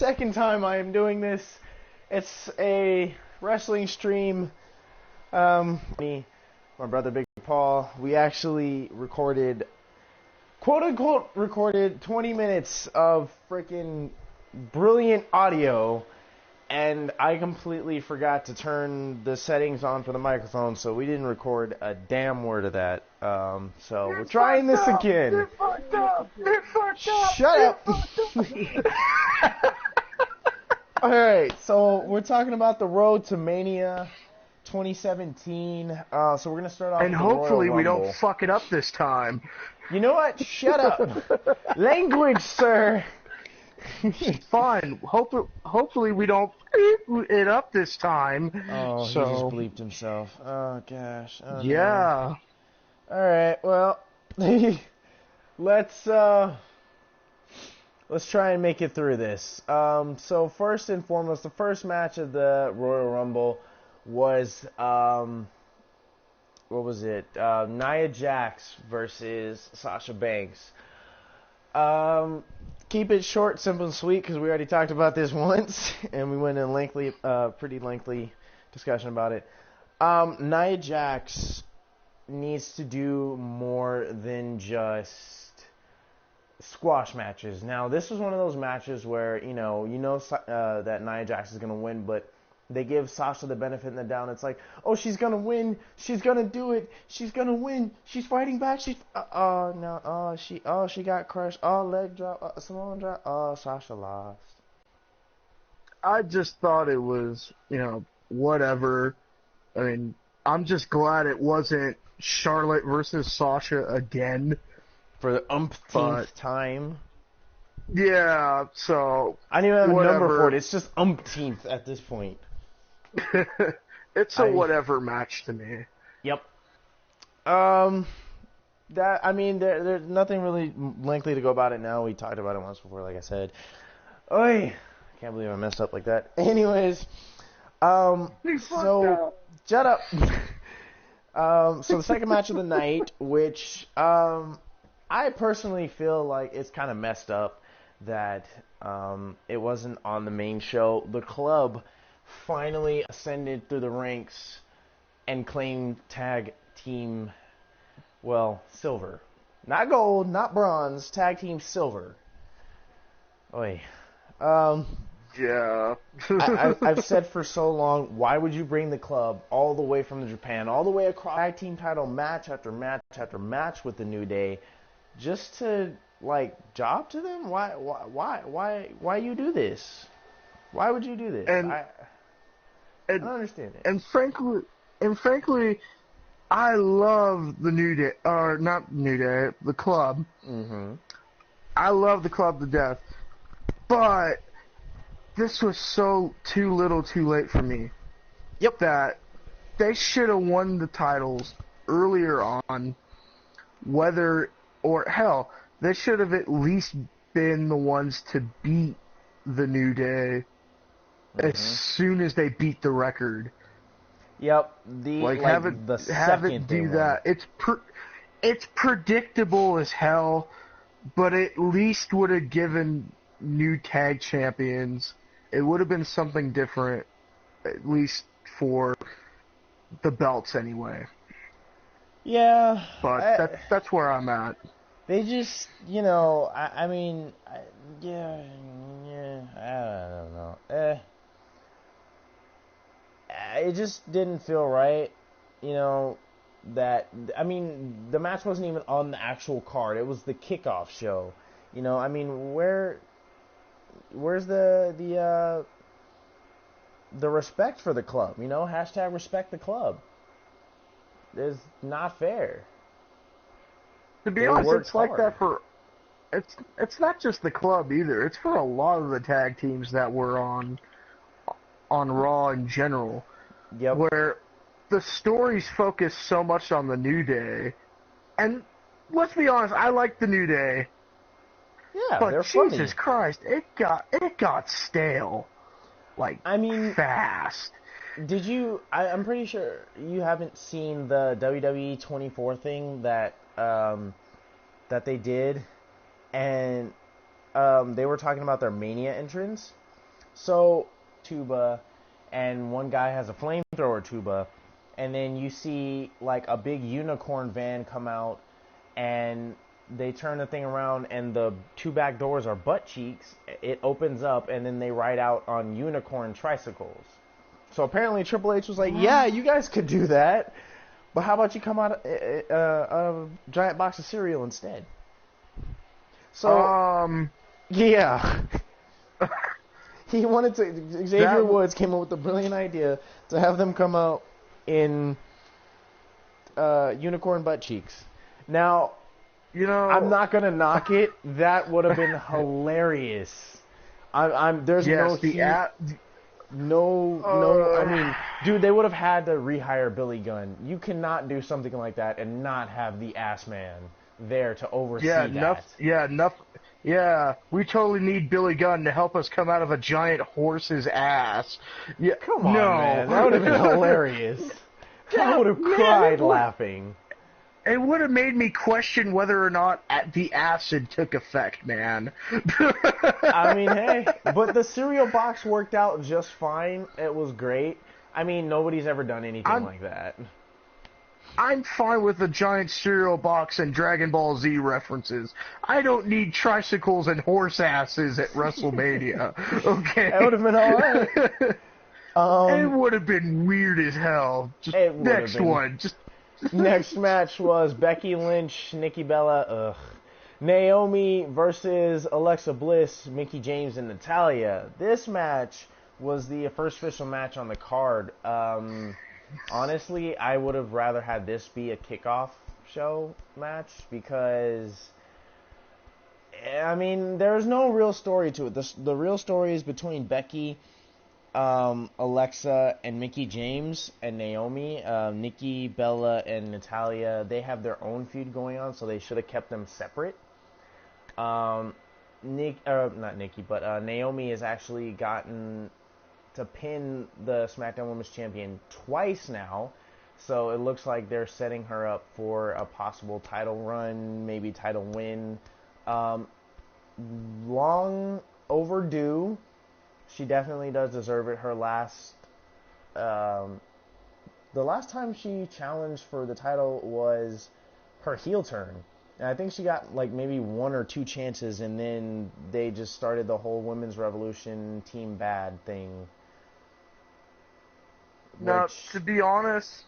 second time I am doing this. It's a wrestling stream. Me, my brother Big Paul, we actually recorded, quote unquote, recorded 20 minutes of freaking brilliant audio, and I completely forgot to turn the settings on for the microphone, so we didn't record a damn word of that. So we're trying this again. You're fucked up. You're fucked up. Shut up. Alright, so we're talking about the road to Mania 2017. So we're going to start off And with the hopefully Royal we Rumble. don't fuck it up this time. You know what? Shut up. Language, sir. Fine. Hopefully we don't it up this time. Oh, so, he just bleeped himself. Oh, gosh. Oh, yeah. No. Alright, well, let's try and make it through this. So first and foremost, the first match of the Royal Rumble was, what was it? Nia Jax versus Sasha Banks. Keep it short, simple, and sweet, because we already talked about this once, and we went in pretty lengthy discussion about it. Nia Jax needs to do more than just squash matches. Now, this was one of those matches where, you know that Nia Jax is going to win, but they give Sasha the benefit in the doubt. It's like, oh, she's going to win. She's going to do it. She's going to win. She's fighting back. She got crushed. Oh, leg drop. Samoan drop. Oh, Sasha lost. I just thought it was, whatever. I mean, I'm just glad it wasn't Charlotte versus Sasha again. For the umpteenth time. Yeah, so I don't even have whatever. a number for it. It's just umpteenth at this point. It's a whatever match to me. Yep. There's nothing really lengthy to go about it now. We talked about it once before, like I said. Oy, I can't believe I messed up like that. Anyways, so shut up. So the second match of the night, which I personally feel like it's kind of messed up that it wasn't on the main show. The club finally ascended through the ranks and claimed tag team, silver. Not gold, not bronze, tag team silver. Oy. Yeah. I've said for so long, why would you bring the club all the way from Japan, all the way across tag team title match after match after match with the New Day, just to job to them? Why you do this? Why would you do this? I don't understand it. And frankly, I love the New Day, or not New Day, the club. Mm-hmm. I love the club to death, but this was so too little, too late for me. Yep. That they should have won the titles earlier on, they should have at least been the ones to beat the New Day as soon as they beat the record. Yep. Have it do that. It's predictable as hell, but at least would have given new tag champions. It would have been something different, at least for the belts anyway. Yeah. But that's where I'm at. They just, I don't know. It just didn't feel right, the match wasn't even on the actual card. It was the kickoff show. Where's the respect for the club? Hashtag respect the club. It's not fair. To be honest, it's like that for... It's not just the club either. It's for a lot of the tag teams that were on Raw in general. Yep. Where the stories focus so much on the New Day. And let's be honest, I like the New Day. Yeah, but they're Jesus funny. Christ, it got stale. Fast. Did you... I'm pretty sure you haven't seen the WWE 24 thing that they did, and they were talking about their Mania entrance. So, tuba, and one guy has a flamethrower tuba, and then you see like a big unicorn van come out, and they turn the thing around, and the two back doors are butt cheeks. It opens up, and then they ride out on unicorn tricycles. So apparently Triple H was like, yeah, you guys could do that, but how about you come out of a giant box of cereal instead? So, yeah. He wanted to. Xavier Woods came up with the brilliant idea to have them come out in unicorn butt cheeks. Now, I'm not gonna knock it. That would have been hilarious. There's no heat. I mean, dude, they would have had to rehire Billy Gunn. You cannot do something like that and not have the ass man there to oversee that. Yeah, we totally need Billy Gunn to help us come out of a giant horse's ass. Yeah, come on, man. That would have been hilarious. I would have cried laughing. It would have made me question whether or not the acid took effect, man. I mean, hey, but the cereal box worked out just fine. It was great. I mean, nobody's ever done anything like that. I'm fine with a giant cereal box and Dragon Ball Z references. I don't need tricycles and horse asses at WrestleMania. Okay? That would have been alright. It would have been weird as hell. Next one. Next match was Becky Lynch, Nikki Bella, Naomi versus Alexa Bliss, Mickie James, and Natalya. This match was the first official match on the card. Honestly, I would have rather had this be a kickoff show match because, I mean, there's no real story to it. The real story is between Becky, Alexa, and Mickie James and Naomi. Nikki, Bella, and Natalya, they have their own feud going on, so they should have kept them separate. Naomi has actually gotten to pin the SmackDown Women's Champion twice now, so it looks like they're setting her up for a possible title run, maybe title win. Long overdue. She definitely does deserve it. Her the last time she challenged for the title was her heel turn. And I think she got like maybe one or two chances, and then they just started the whole Women's Revolution Team Bad thing. Now, to be honest,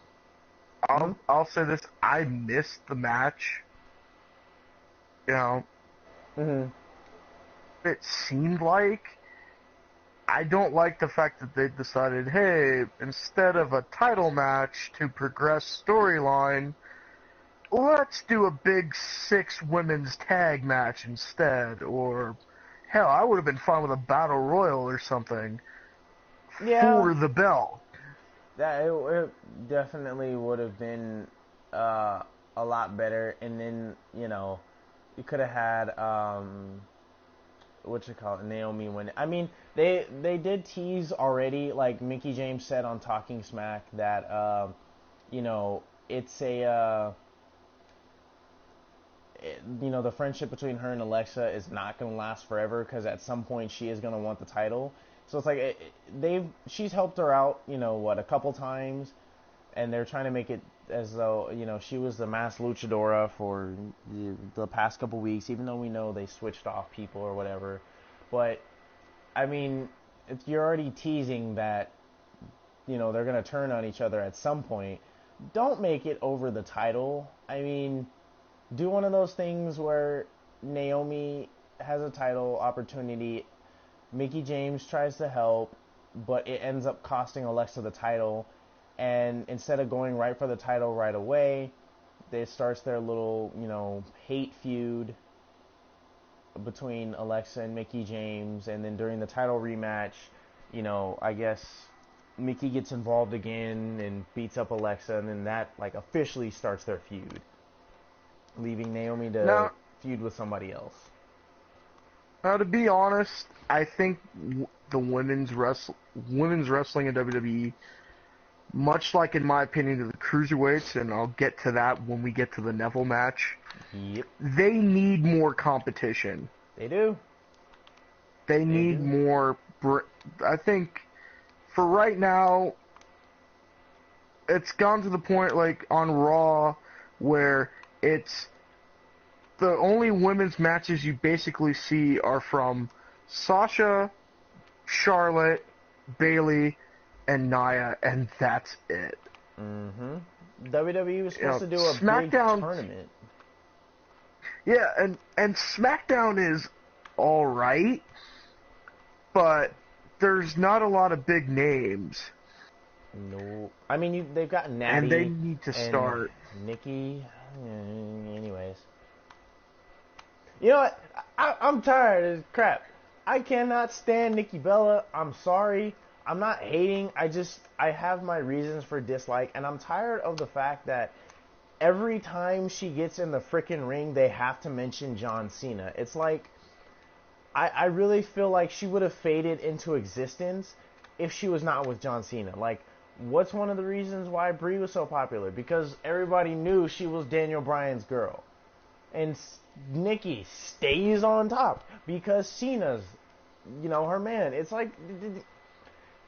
I'll say this: I missed the match. It seemed like I don't like the fact that they decided, hey, instead of a title match to progress storyline, let's do a big 6 women's tag match instead. Or hell, I would have been fine with a battle royal or something for the belt. That it definitely would have been a lot better, and then you could have had Naomi win. I mean, they did tease already. Like Mickie James said on Talking Smack that it's a the friendship between her and Alexa is not going to last forever because at some point she is going to want the title. So it's like she's helped her out, a couple times, and they're trying to make it as though, she was the masked luchadora for the past couple weeks, even though we know they switched off people or whatever. But, I mean, you're already teasing that, they're going to turn on each other at some point. Don't make it over the title. I mean, do one of those things where Naomi has a title opportunity, Mickie James tries to help, but it ends up costing Alexa the title, and instead of going right for the title right away, it starts their little, hate feud between Alexa and Mickie James, and then during the title rematch, I guess Mickie gets involved again and beats up Alexa, and then that, officially starts their feud, leaving Naomi to feud with somebody else. Now, to be honest, I think the women's wrestling in WWE, much like, in my opinion, to the cruiserweights, and I'll get to that when we get to the Neville match, they need more competition. They do. They need more I think for right now, it's gone to the point like on Raw where it's the only women's matches you basically see are from Sasha, Charlotte, Bayley, and Nia, and that's it. Mm-hmm. WWE was supposed to do a big tournament. Yeah, and SmackDown is all right, but there's not a lot of big names. No, I mean they've got Natty, and they need to start. Nikki. Anyways, you know what? I'm tired of this crap. I cannot stand Nikki Bella. I'm sorry. I'm not hating. I have my reasons for dislike, and I'm tired of the fact that every time she gets in the frickin' ring, they have to mention John Cena. It's like, I really feel like she would have faded into existence if she was not with John Cena. Like, what's one of the reasons why Brie was so popular? Because everybody knew she was Daniel Bryan's girl. And Nikki stays on top because Cena's, her man. It's like,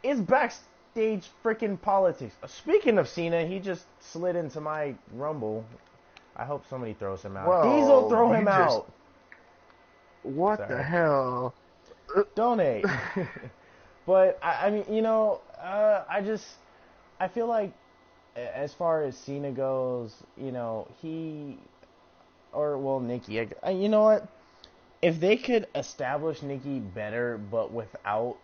it's backstage freaking politics. Speaking of Cena, he just slid into my Rumble. I hope somebody throws him out. Well, Diesel, throw him out. What Sorry. the hell? Donate. But, I mean, I feel like as far as Cena goes, Nikki, you know what? If they could establish Nikki better, but without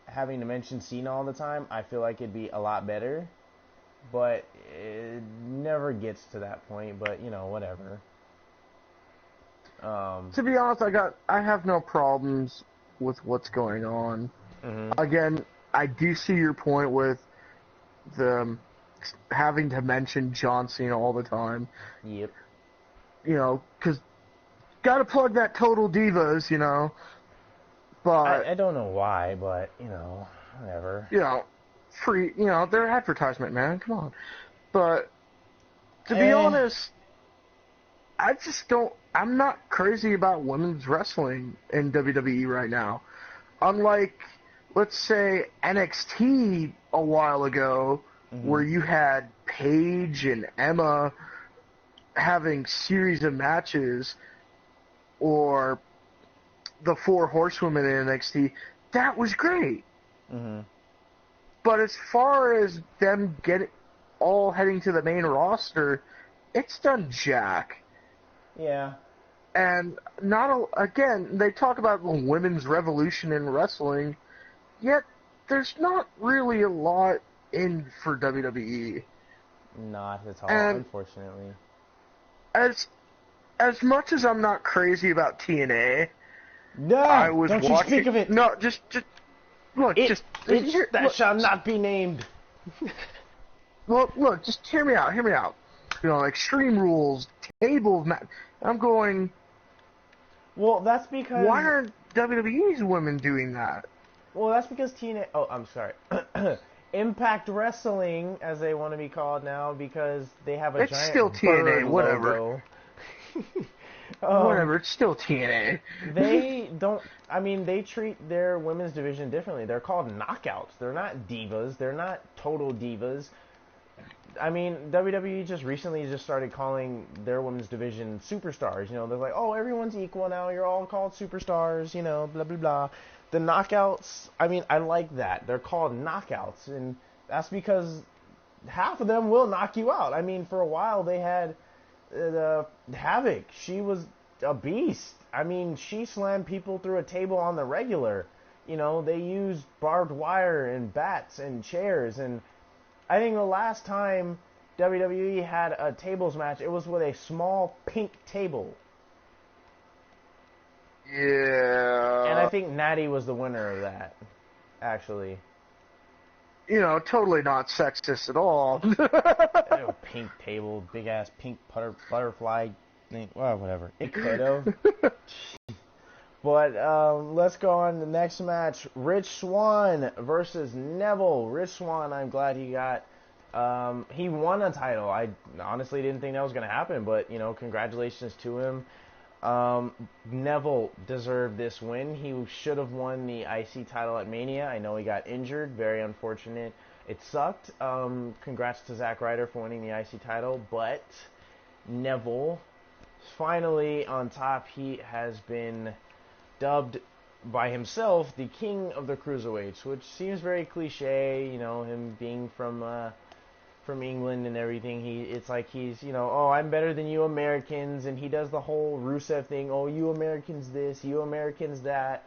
having to mention Cena all the time, I feel like it'd be a lot better. But it never gets to that point, but, whatever. To be honest, I have no problems with what's going on. Mm-hmm. Again, I do see your point with the having to mention John Cena all the time. Yep. Because gotta plug that Total Divas, but I don't know why, but whatever. Free, they're advertisement, man. Come on. But to be honest, I just don't. I'm not crazy about women's wrestling in WWE right now. Unlike, let's say, NXT a while ago, mm-hmm. where you had Paige and Emma having series of matches, or the Four Horsewomen in NXT, that was great. Mm-hmm. But as far as them all heading to the main roster, it's done jack. Yeah. And again, they talk about the women's revolution in wrestling, yet there's not really a lot in for WWE. Not at all, and unfortunately. As much as I'm not crazy about TNA, don't you speak of it. No, just look, that shall not be named. Well, look, just hear me out. Extreme Rules, tables, I'm going. Well, that's because. Why aren't WWE's women doing that? Well, that's because TNA. Oh, I'm sorry. Impact Wrestling, as they want to be called now, because they have a giant. It's still TNA, whatever. Logo. Whatever, it's still TNA. They don't. I mean, they treat their women's division differently. They're called knockouts. They're not divas. They're not total divas. I mean, WWE just recently started calling their women's division superstars. They're like, oh, everyone's equal now. You're all called superstars. Blah blah blah. The knockouts. I mean, I like that. They're called knockouts, and that's because half of them will knock you out. I mean, for a while they had Havoc. She was a beast. I mean, she slammed people through a table on the regular. They used barbed wire and bats and chairs, and I think the last time WWE had a tables match, it was with a small pink table. Yeah. And I think Natty was the winner of that, actually. Totally not sexist at all. Pink table, big ass pink butterfly thing. Well, whatever. It could have. But let's go on to the next match. Rich Swann versus Neville. Rich Swann, I'm glad he got. He won a title. I honestly didn't think that was going to happen, but congratulations to him. Neville deserved this win. He should have won the IC title at Mania. I know he got injured. Very unfortunate. It sucked. Congrats to Zack Ryder for winning the IC title. But Neville, finally on top. He has been dubbed by himself the king of the cruiserweights, which seems very cliche. You know, him being from England and everything. It's like he's, you know, oh, I'm better than you Americans, and he does the whole Rusev thing. Oh, you Americans this, you Americans that.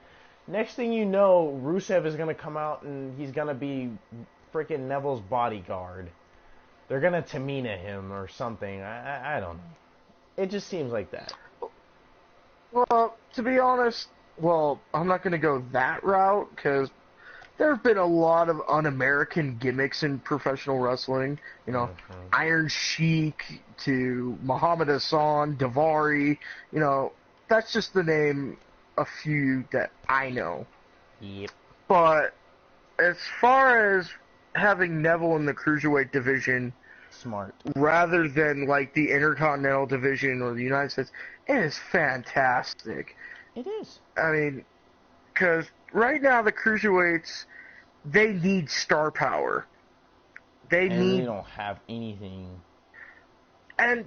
Next thing you know, Rusev is gonna come out and he's gonna be freaking Neville's bodyguard. They're gonna Tamina him or something. I don't know. It just seems like that. Well, to be honest, I'm not gonna go that route because there have been a lot of un-American gimmicks in professional wrestling. You know, Iron Sheik to Muhammad Hassan, Daivari. You know, that's just to name a few that I know. Yep. But as far as having Neville in the Cruiserweight division, smart, rather than like the Intercontinental division or the United States, it is fantastic. It is. I mean, because right now the Cruiserweights, they need star power. They don't have anything. And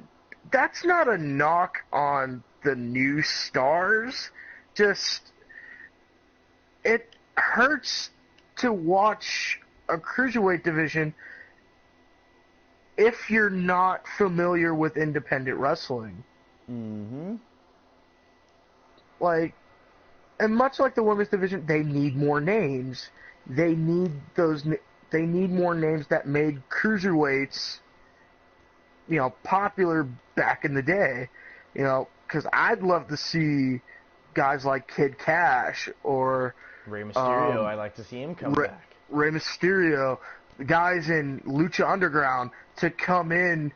that's not a knock on the new stars. Just, it hurts to watch a Cruiserweight division if you're not familiar with independent wrestling. Mm-hmm. Like, and much like the women's division, they need more names. They need more names that made cruiserweights, you know, popular back in the day. You know, because I'd love to see guys like Kid Cash or Rey Mysterio. I'd like to see him come back. Rey Mysterio, the guys in Lucha Underground to come in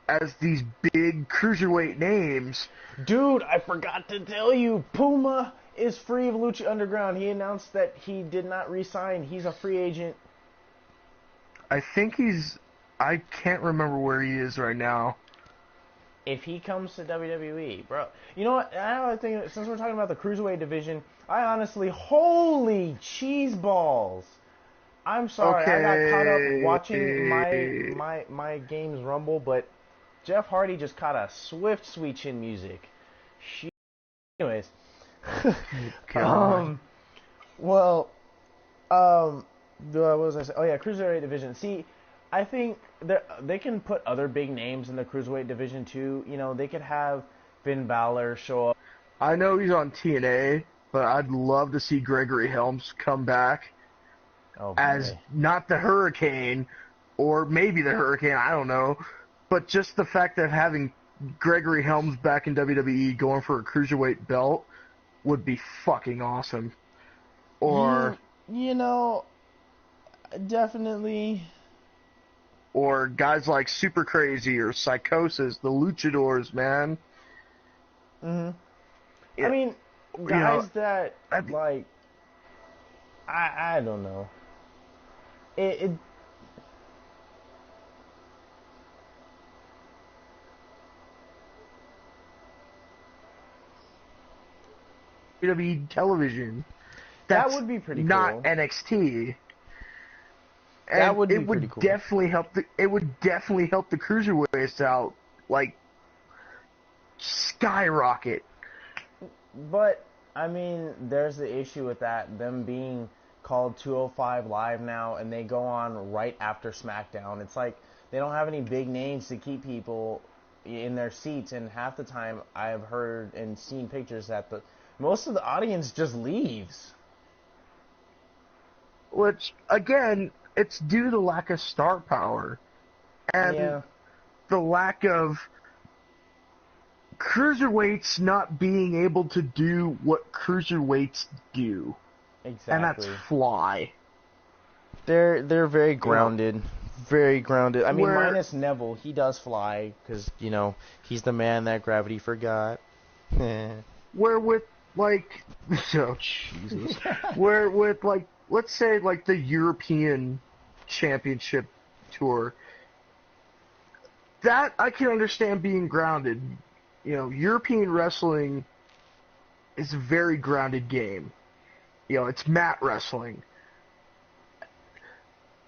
as these big cruiserweight names. Dude, I forgot to tell you, Puma is free of Lucha Underground. He announced that he did not re-sign. He's a free agent. I think I can't remember where he is right now. If he comes to WWE, bro. You know what? I think, since we're talking about the Cruiserweight division, I honestly, holy cheese balls. I'm sorry, I got caught up watching my games rumble, but Jeff Hardy just caught a swift sweet chin music. Anyways. What was I saying? Oh yeah, Cruiserweight division. See, I think they can put other big names in the Cruiserweight division too. You know, they could have Finn Balor show up. I know he's on TNA, but I'd love to see Gregory Helms come back as not the Hurricane, or maybe the Hurricane, I don't know. But just the fact that having Gregory Helms back in WWE going for a Cruiserweight belt would be fucking awesome. Or, you know, definitely. Or guys like Super Crazy or Psychosis, the Luchadors, man. Mm-hmm. Yeah. I mean, guys that, like, I don't know. WWE television. That would be pretty cool. Not NXT. And that would be pretty cool. It would definitely help the cruiserweights out, like, skyrocket. But I mean, there's the issue with that, them being called 205 Live now, and they go on right after SmackDown. It's like they don't have any big names to keep people in their seats, and half the time I've heard and seen pictures that most of the audience just leaves. Which, again, it's due to lack of star power. And the lack of cruiserweights not being able to do what cruiserweights do. Exactly. And that's fly. They're very grounded. Very grounded. I mean, minus Neville, he does fly, because, you know, he's the man that gravity forgot. Where with, like, oh, Jesus. Where with, like, let's say, like, the European Championship Tour, that I can understand being grounded. European wrestling is a very grounded game. It's mat wrestling.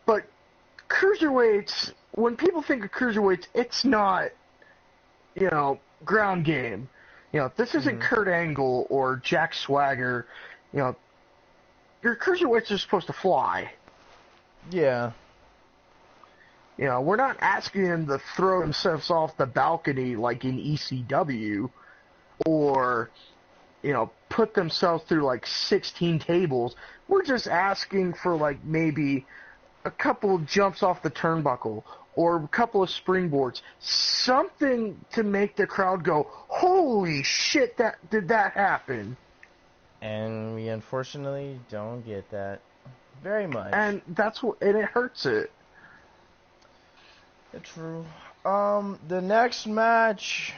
But cruiserweights, when people think of cruiserweights, it's not, ground game. This isn't Kurt Angle or Jack Swagger. Your cruiserweights are supposed to fly. Yeah. We're not asking them to throw themselves off the balcony like in ECW or, put themselves through like 16 tables. We're just asking for like maybe a couple of jumps off the turnbuckle or a couple of springboards. Something to make the crowd go, holy shit, did that happen? And we unfortunately don't get that very much. And and it hurts it. True. The next match,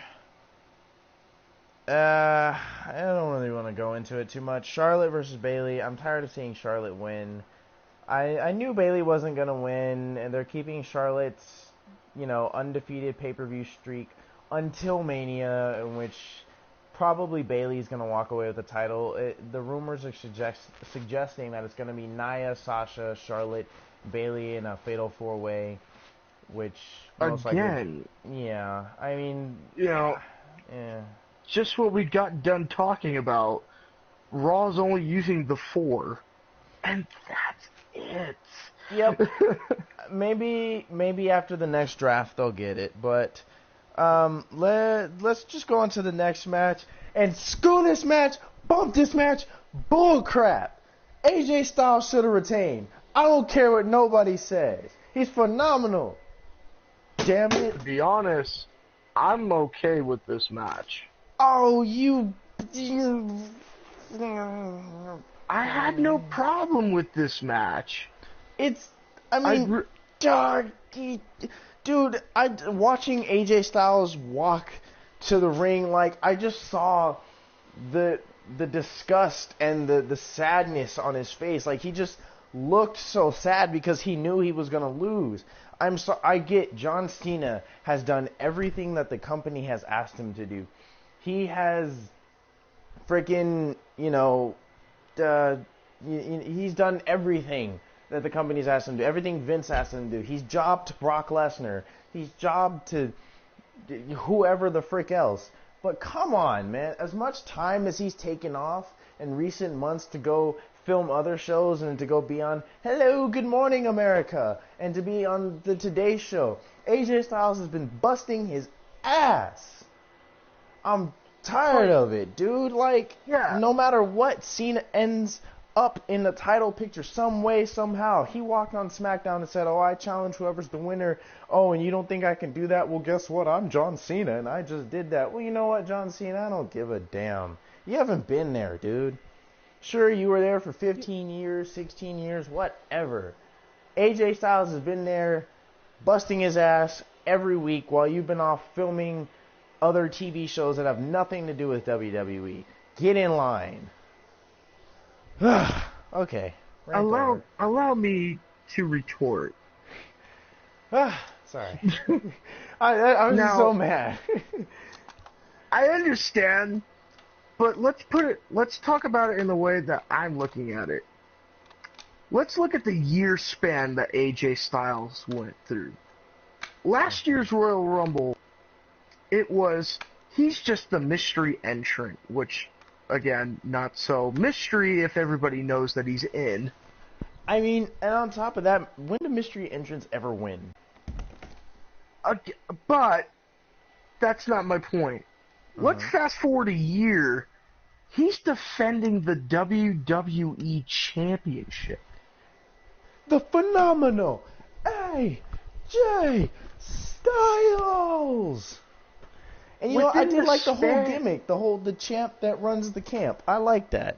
I don't really want to go into it too much. Charlotte versus Bayley. I'm tired of seeing Charlotte win. I knew Bayley wasn't going to win, and they're keeping Charlotte's, undefeated pay-per-view streak until Mania, in which probably Bayley's going to walk away with the title. The rumors are suggesting that it's going to be Nia, Sasha, Charlotte, Bayley in a fatal four-way. Which most again, likely, yeah. I mean, yeah. Just what we got done talking about. Raw's only using the 4, and that's it. Yep. maybe after the next draft they'll get it, but let's just go on to the next match and screw this match, bump this match, bull crap. AJ Styles should have retained. I don't care what nobody says. He's phenomenal. Damn it. To be honest, I'm okay with this match. Oh, I had no problem with this match. Dude, watching AJ Styles walk to the ring, like, I just saw the disgust and the sadness on his face. Like, he just looked so sad because he knew he was going to lose. I get John Cena has done everything that the company has asked him to do. He has freaking, he's done everything that the company's asked him to do. Everything Vince asked him to do. He's jobbed Brock Lesnar. He's jobbed to whoever the frick else. But come on, man. As much time as he's taken off in recent months to go film other shows and to go be on Hello, Good Morning America and to be on the Today Show, AJ Styles has been busting his ass. I'm tired of it, dude. Like, no matter what, Cena ends up in the title picture some way, somehow. He walked on SmackDown and said, I challenge whoever's the winner. Oh, and you don't think I can do that? Well, guess what? I'm John Cena, and I just did that. Well, you know what, John Cena? I don't give a damn. You haven't been there, dude. Sure, you were there for 15 years, 16 years, whatever. AJ Styles has been there busting his ass every week while you've been off filming other TV shows that have nothing to do with WWE. Get in line. Okay. Allow me to retort. Sorry. I was just so mad. I understand. But let's talk about it in the way that I'm looking at it. Let's look at the year span that AJ Styles went through. Last year's Royal Rumble, he's just the mystery entrant, which, again, not so mystery if everybody knows that he's in. I mean, and on top of that, when do mystery entrants ever win? But that's not my point. Let's fast forward a year. He's defending the WWE Championship. The phenomenal AJ Styles. And you know, I did like the whole gimmick, the champ that runs the camp. I like that.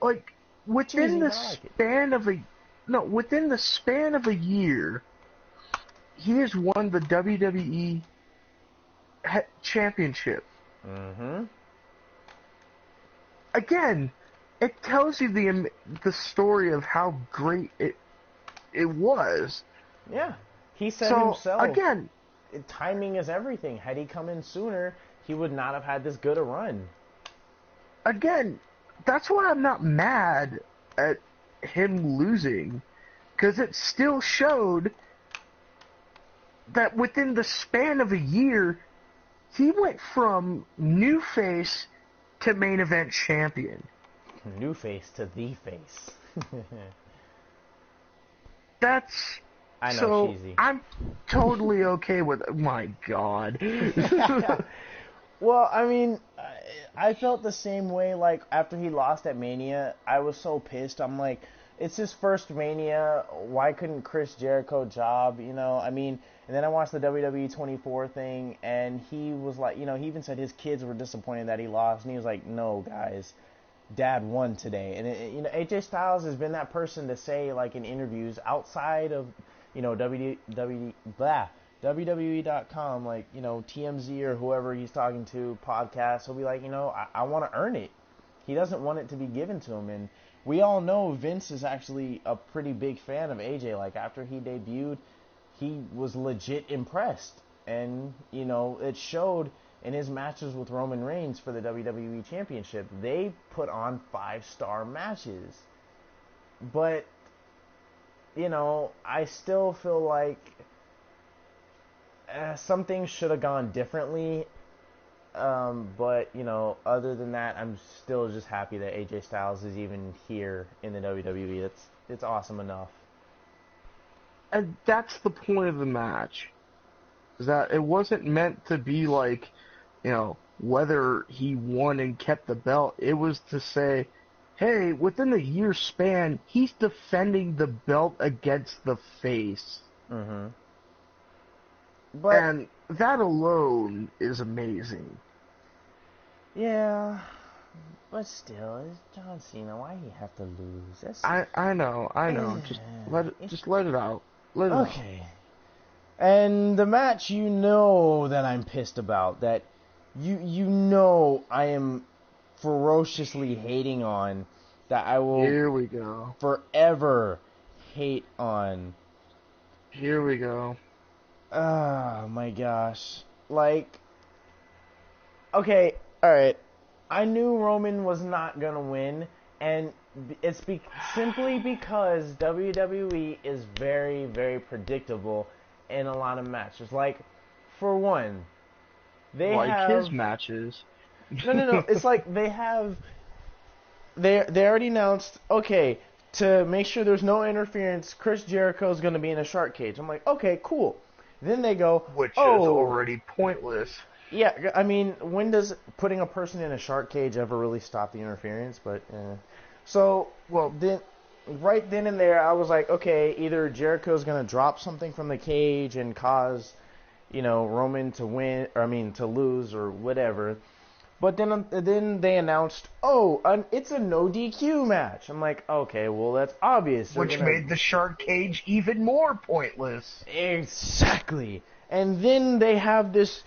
Like within the span of a year, he has won the WWE Championship. Again, it tells you the story of how great it was. Yeah, he said himself. Again, timing is everything. Had he come in sooner, he would not have had this good a run. Again, that's why I'm not mad at him losing, because it still showed that within the span of a year, he went from new face to main event champion. New face to the face. That's... I know, so cheesy. I'm totally okay with it. My God. Well, I mean, I felt the same way, like, after he lost at Mania. I was so pissed. I'm like, it's his first Mania. Why couldn't Chris Jericho job, you know? I mean, and then I watched the WWE 24 thing, and he was like, you know, he even said his kids were disappointed that he lost, and he was like, no, guys, Dad won today. And, you know, AJ Styles has been that person to say, like, in interviews outside of, you know, WWE.com, like, you know, TMZ or whoever he's talking to, podcast, he'll be like, you know, I want to earn it. He doesn't want it to be given to him. And we all know Vince is actually a pretty big fan of AJ. Like, after he debuted, he was legit impressed. And, you know, it showed in his matches with Roman Reigns for the WWE Championship. They put on 5-star matches. But, you know, I still feel like some things should have gone differently. But, you know, other than that, I'm still just happy that AJ Styles is even here in the WWE. It's awesome enough. And that's the point of the match. Is that it wasn't meant to be like, you know, whether he won and kept the belt. It was to say, hey, within a year span, he's defending the belt against the face. Mm-hmm. And that alone is amazing. Yeah, but still, it's John Cena. Why he have to lose? I know. Just let it out. Let it out. And the match, you know that I'm pissed about. That you know I am ferociously hating on. That I will. Here we go. Forever hate on. Here we go. Oh my gosh. Like, okay, alright. I knew Roman was not gonna win, and it's simply because WWE is very, very predictable in a lot of matches. Like, for one, they have... his matches. No. It's like they have... They already announced, okay, to make sure there's no interference, Chris Jericho's gonna be in a shark cage. I'm like, okay, cool. Then they go, which is already pointless. Yeah, I mean, when does putting a person in a shark cage ever really stop the interference? But so, well, then right then and there, I was like, okay, either Jericho's gonna drop something from the cage and cause, you know, Roman to win, or I mean to lose or whatever. But then they announced, it's a no DQ match. I'm like, okay, well, that's obvious. Which made the shark cage even more pointless. Exactly. And then they have this,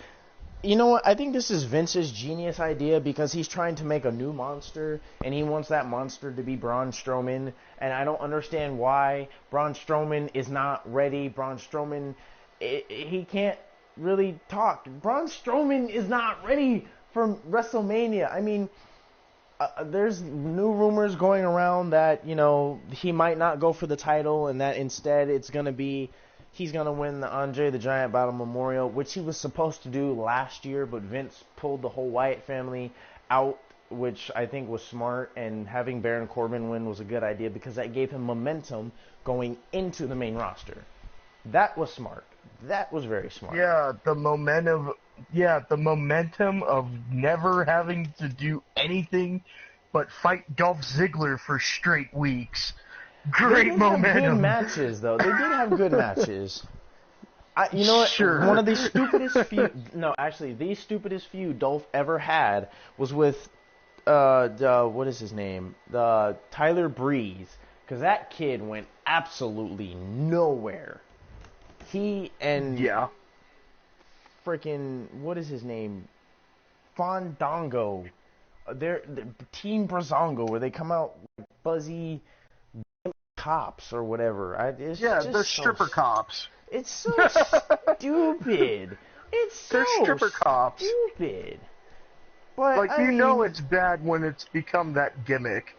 you know what, I think this is Vince's genius idea, because he's trying to make a new monster, and he wants that monster to be Braun Strowman, and I don't understand why Braun Strowman is not ready. Braun Strowman, he can't really talk. Braun Strowman is not ready for WrestleMania. I mean, there's new rumors going around that, you know, he might not go for the title, and that instead it's going to be, he's going to win the Andre the Giant Battle Memorial, which he was supposed to do last year, but Vince pulled the whole Wyatt family out, which I think was smart, and having Baron Corbin win was a good idea, because that gave him momentum going into the main roster. That was smart. That was very smart. Yeah, the momentum of never having to do anything but fight Dolph Ziggler for straight weeks. Great momentum. They did have good matches, though. They did have good matches. You know what? Sure. One of the stupidest feud... No, actually, the stupidest feud Dolph ever had was with, what is his name? Tyler Breeze. Because that kid went absolutely nowhere. He and... Yeah. Freaking, what is his name? Fandango. They're Team Brazongo, where they come out like fuzzy cops or whatever. They're stripper cops. It's so stupid. It's so They're stripper cops. stupid. But like, you know it's bad when it's become that gimmick.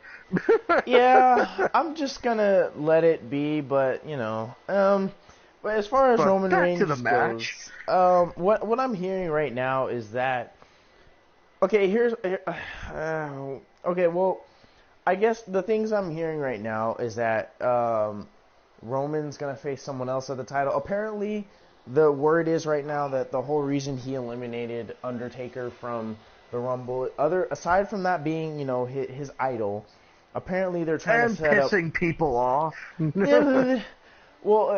Yeah, I'm just gonna let it be, but, you know, but as far as Roman Reigns goes, what I'm hearing right now is that, okay, well, I guess the things I'm hearing right now is that, Roman's gonna face someone else at the title. Apparently, the word is right now that the whole reason he eliminated Undertaker from the Rumble, aside from that being, you know, his idol, apparently they're trying to set up... pissing people off. Well,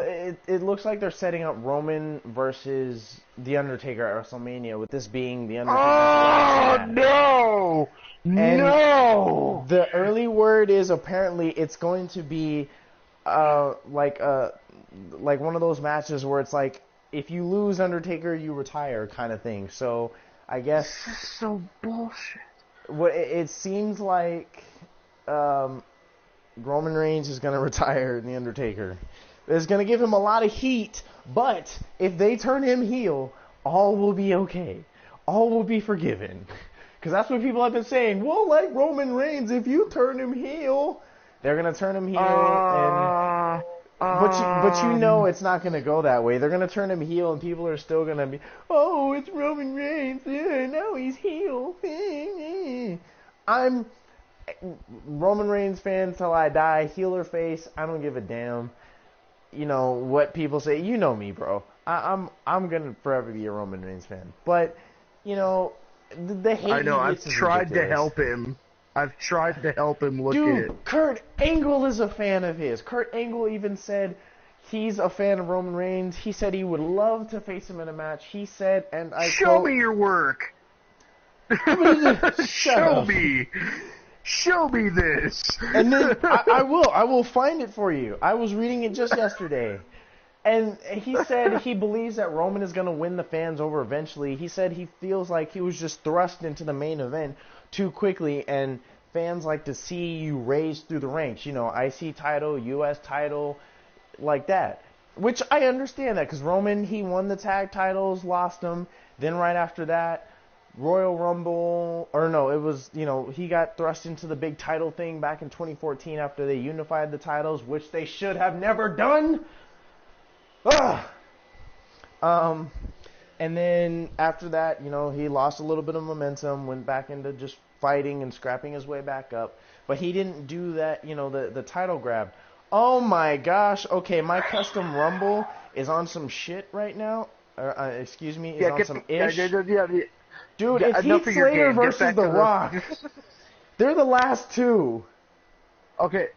it looks like they're setting up Roman versus The Undertaker at WrestleMania, with this being The Undertaker's last match. No! And no! The early word is apparently it's going to be like one of those matches where it's like, if you lose Undertaker, you retire kind of thing. So I guess... This is so bullshit. What it seems like... Roman Reigns is going to retire The Undertaker. It's going to give him a lot of heat, but if they turn him heel, all will be okay. All will be forgiven. Because that's what people have been saying. Well, like Roman Reigns, if you turn him heel, they're going to turn him heel. But you know it's not going to go that way. They're going to turn him heel, and people are still going to be, oh, it's Roman Reigns. Yeah, now he's heel. I'm Roman Reigns fan till I die, heel or face, I don't give a damn. You know what people say. You know me, bro. I'm gonna forever be a Roman Reigns fan. But you know the hate. I know. I've tried to help him. I've tried to help him look at it. Kurt Angle is a fan of his. Kurt Angle even said he's a fan of Roman Reigns. He said he would love to face him in a match. He said, and I Show me your work. Show me. Show me this. And then I will find it for you. I was reading it just yesterday. And he said he believes that Roman is going to win the fans over eventually. He said he feels like he was just thrust into the main event too quickly, and fans like to see you raised through the ranks. You know, IC title, US title, like that. Which I understand that, because Roman, he won the tag titles, lost them. Then right after that, Royal Rumble, or no, it was, you know, he got thrust into the big title thing back in 2014 after they unified the titles, which they should have never done. Ugh. And then after that, you know, he lost a little bit of momentum, went back into just fighting and scrapping his way back up. But he didn't do that, you know, the title grab. Oh my gosh. Okay, my custom Rumble is on some shit right now. Excuse me, is on some ish. Dude, it's Heath Slater versus The Rock. They're the last two. Okay,